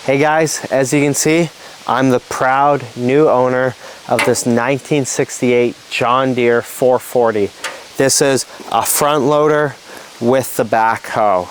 Hey guys, as you can see, I'm the proud new owner of this 1968 John Deere 440. This is a front loader with the backhoe.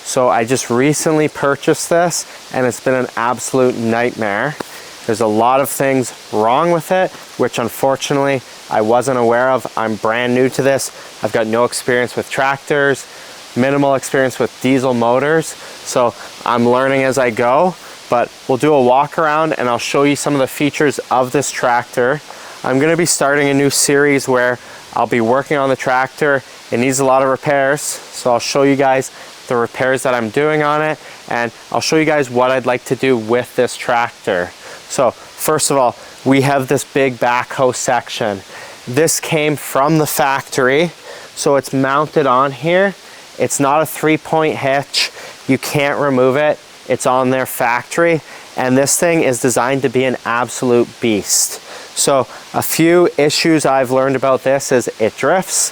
So I just recently purchased this and it's been an absolute nightmare. There's a lot of things wrong with it, which unfortunately I wasn't aware of. I'm brand new to this. I've got no experience with tractors, minimal experience with diesel motors. So I'm learning as I go. But we'll do a walk around and I'll show you some of the features of this tractor. I'm going to be starting a new series where I'll be working on the tractor. It needs a lot of repairs, so I'll show you guys the repairs that I'm doing on it, and I'll show you guys what I'd like to do with this tractor. So first of all, we have this big backhoe section. This came from the factory, so it's mounted on here. It's not a 3-point hitch. You can't remove it. It's on their factory, and this thing is designed to be an absolute beast. So a few issues I've learned about this is it drifts.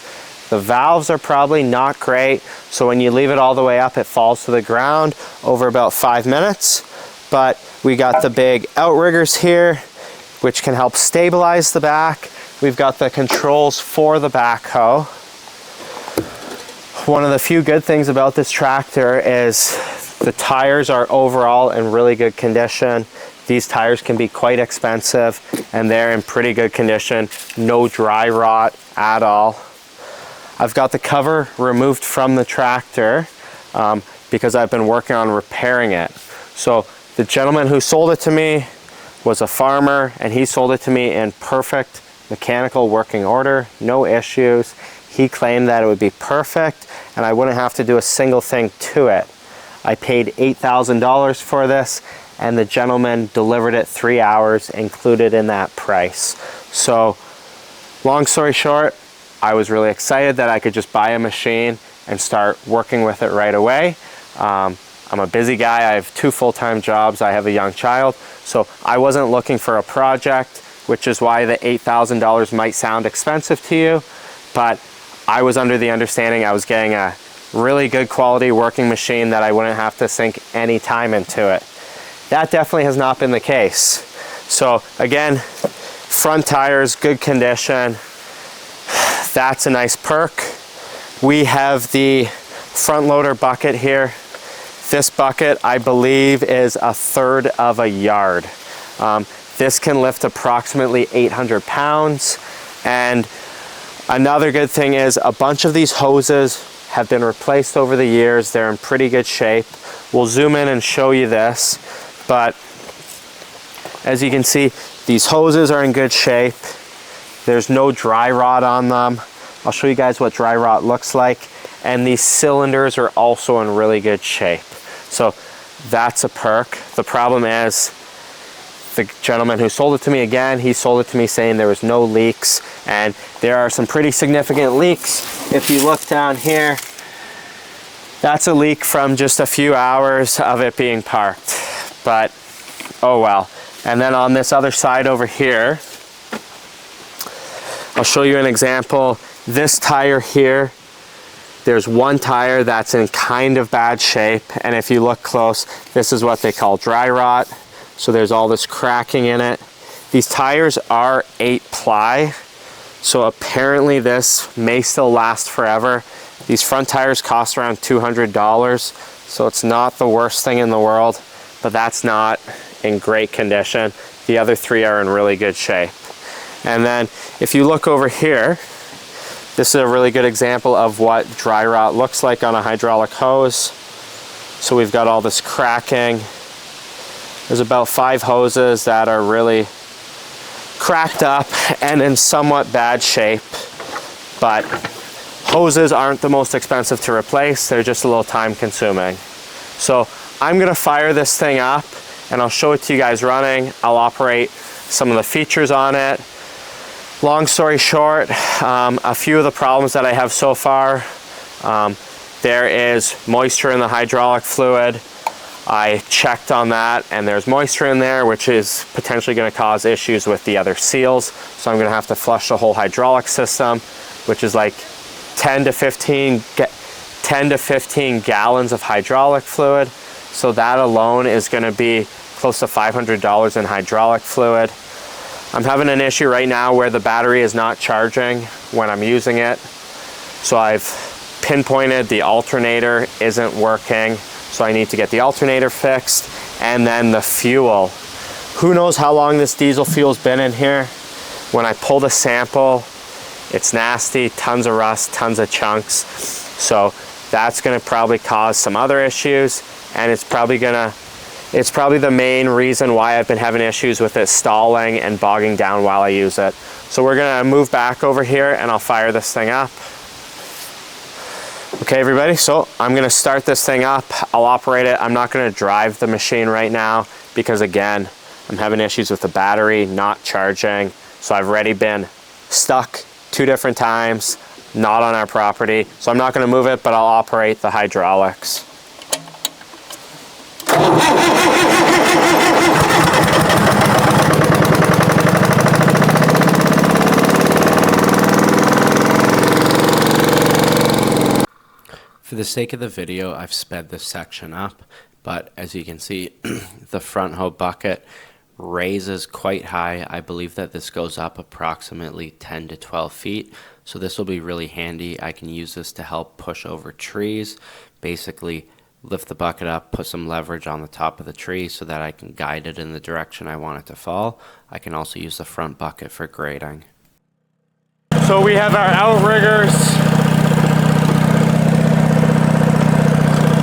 The valves are probably not great, so when you leave it all the way up, it falls to the ground over about 5 minutes. But we got the big outriggers here, which can help stabilize the back. We've got the controls for the backhoe. One of the few good things about this tractor is the tires are overall in really good condition. These tires can be quite expensive and they're in pretty good condition. No dry rot at all. I've got the cover removed from the tractor because I've been working on repairing it. So the gentleman who sold it to me was a farmer and he sold it to me in perfect mechanical working order, no issues. He claimed that it would be perfect and I wouldn't have to do a single thing to it. I paid $8,000 for this and the gentleman delivered it 3 hours included in that price. So long story short, I was really excited that I could just buy a machine and start working with it right away. I'm a busy guy. I have 2 full-time jobs. I have a young child. So I wasn't looking for a project, which is why the $8,000 might sound expensive to you. But I was under the understanding I was getting a really good quality working machine that I wouldn't have to sink any time into it. That definitely has not been the case. So again, front tires, good condition. That's a nice perk. We have the front loader bucket here. This bucket, I believe, is 1/3 of a yard. This can lift approximately 800 pounds. And another good thing is a bunch of these hoses have been replaced over the years. They're in pretty good shape. We'll zoom in and show you this, but as you can see, these hoses are in good shape. There's no dry rot on them. I'll show you guys what dry rot looks like. And these cylinders are also in really good shape. So that's a perk. The problem is the gentleman who sold it to me, again, he sold it to me saying there was no leaks, and there are some pretty significant leaks. If you look down here, that's a leak from just a few hours of it being parked, but oh well. And then on this other side over here, I'll show you an example. This tire here, there's one tire that's in kind of bad shape, and if you look close, this is what they call dry rot. So there's all this cracking in it. These tires are 8-ply, so apparently this may still last forever. These front tires cost around $200, so it's not the worst thing in the world, but that's not in great condition. The other 3 are in really good shape. And then if you look over here, this is a really good example of what dry rot looks like on a hydraulic hose. So we've got all this cracking. There's about 5 hoses that are really cracked up and in somewhat bad shape, but hoses aren't the most expensive to replace. They're just a little time consuming. So I'm gonna fire this thing up and I'll show it to you guys running. I'll operate some of the features on it. Long story short, a few of the problems that I have so far, there is moisture in the hydraulic fluid. I checked on that and there's moisture in there, which is potentially going to cause issues with the other seals. So I'm going to have to flush the whole hydraulic system, which is like 10 to 15 gallons of hydraulic fluid. So that alone is going to be close to $500 in hydraulic fluid. I'm having an issue right now where the battery is not charging when I'm using it. So I've pinpointed the alternator isn't working. So I need to get the alternator fixed, and then the fuel. Who knows how long this diesel fuel's been in here. When I pull the sample, it's nasty, tons of rust, tons of chunks. So that's gonna probably cause some other issues, and it's probably the main reason why I've been having issues with it stalling and bogging down while I use it. So we're gonna move back over here and I'll fire this thing up. Okay everybody, so I'm gonna start this thing up. I'll operate it. I'm not gonna drive the machine right now because again, I'm having issues with the battery not charging. So I've already been stuck 2 different times, not on our property. So I'm not gonna move it, but I'll operate the hydraulics. For the sake of the video, I've sped this section up, but as you can see, the front hoe bucket raises quite high. I believe that this goes up approximately 10 to 12 feet, so this will be really handy. I can use this to help push over trees, basically lift the bucket up, put some leverage on the top of the tree so that I can guide it in the direction I want it to fall. I can also use the front bucket for grading. So we have our outriggers.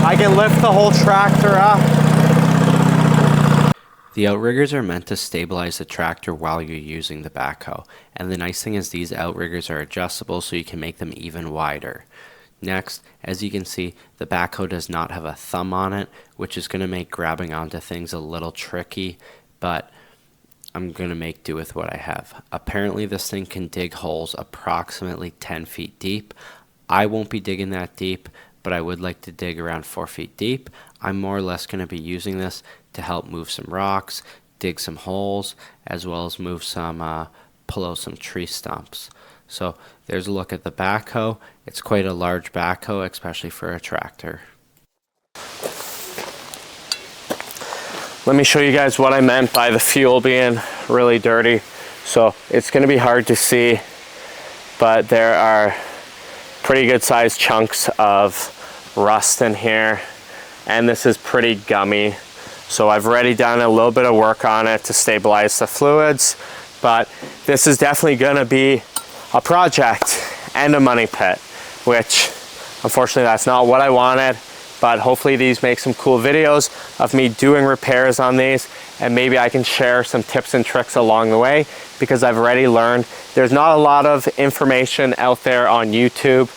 I can lift the whole tractor up. The outriggers are meant to stabilize the tractor while you're using the backhoe, and the nice thing is these outriggers are adjustable so you can make them even wider. Next, as you can see, the backhoe does not have a thumb on it, which is going to make grabbing onto things a little tricky, but I'm going to make do with what I have. Apparently this thing can dig holes approximately 10 feet deep. I won't be digging that deep, but I would like to dig around 4 feet deep. I'm more or less going to be using this to help move some rocks, dig some holes, as well as move some, pull out some tree stumps. So there's a look at the backhoe. It's quite a large backhoe, especially for a tractor. Let me show you guys what I meant by the fuel being really dirty. So it's going to be hard to see, but there are pretty good sized chunks of rust in here, and this is pretty gummy. So I've already done a little bit of work on it to stabilize the fluids, but this is definitely going to be a project and a money pit, which unfortunately that's not what I wanted. But hopefully these make some cool videos of me doing repairs on these, and maybe I can share some tips and tricks along the way, because I've already learned there's not a lot of information out there on YouTube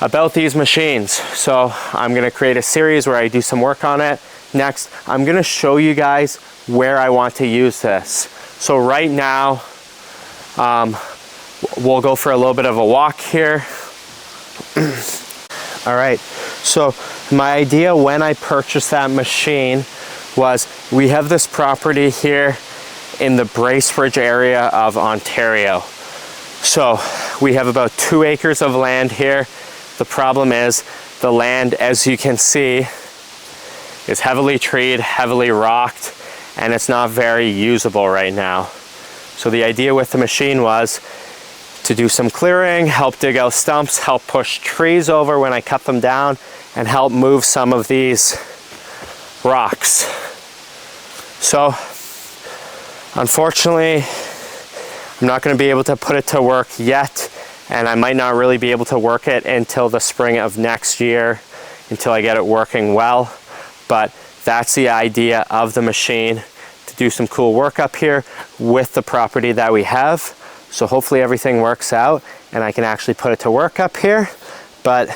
about these machines. So I'm gonna create a series where I do some work on it. Next, I'm gonna show you guys where I want to use this. So right now, we'll go for a little bit of a walk here. All right, so my idea when I purchased that machine was, we have this property here in the Bracebridge area of Ontario. So we have about 2 acres of land here. The problem is the land, as you can see, is heavily treed, heavily rocked, and it's not very usable right now. So the idea with the machine was to do some clearing, help dig out stumps, help push trees over when I cut them down, and help move some of these rocks. So unfortunately, I'm not going to be able to put it to work yet, and I might not really be able to work it until the spring of next year, until I get it working well. But that's the idea of the machine, to do some cool work up here with the property that we have. So hopefully everything works out and I can actually put it to work up here. But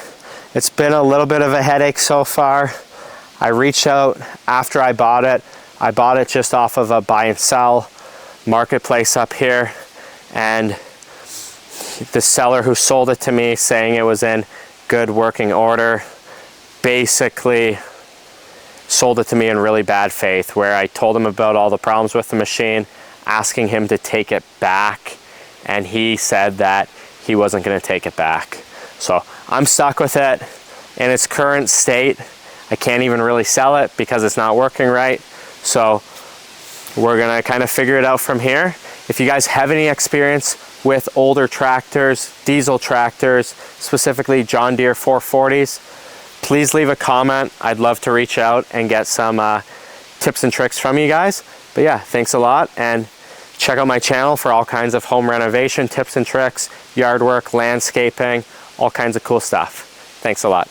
it's been a little bit of a headache so far. I reached out after I bought it. I bought it just off of a buy and sell marketplace up here, and the seller who sold it to me, saying it was in good working order, basically sold it to me in really bad faith, where I told him about all the problems with the machine, asking him to take it back, and he said that he wasn't going to take it back. So I'm stuck with it in its current state. I can't even really sell it because it's not working right. So we're gonna kind of figure it out from here. If you guys have any experience with older tractors, diesel tractors, specifically John Deere 440s, please leave a comment. I'd love to reach out and get some tips and tricks from you guys. But yeah, thanks a lot, and check out my channel for all kinds of home renovation tips and tricks, yard work, landscaping, all kinds of cool stuff. Thanks a lot.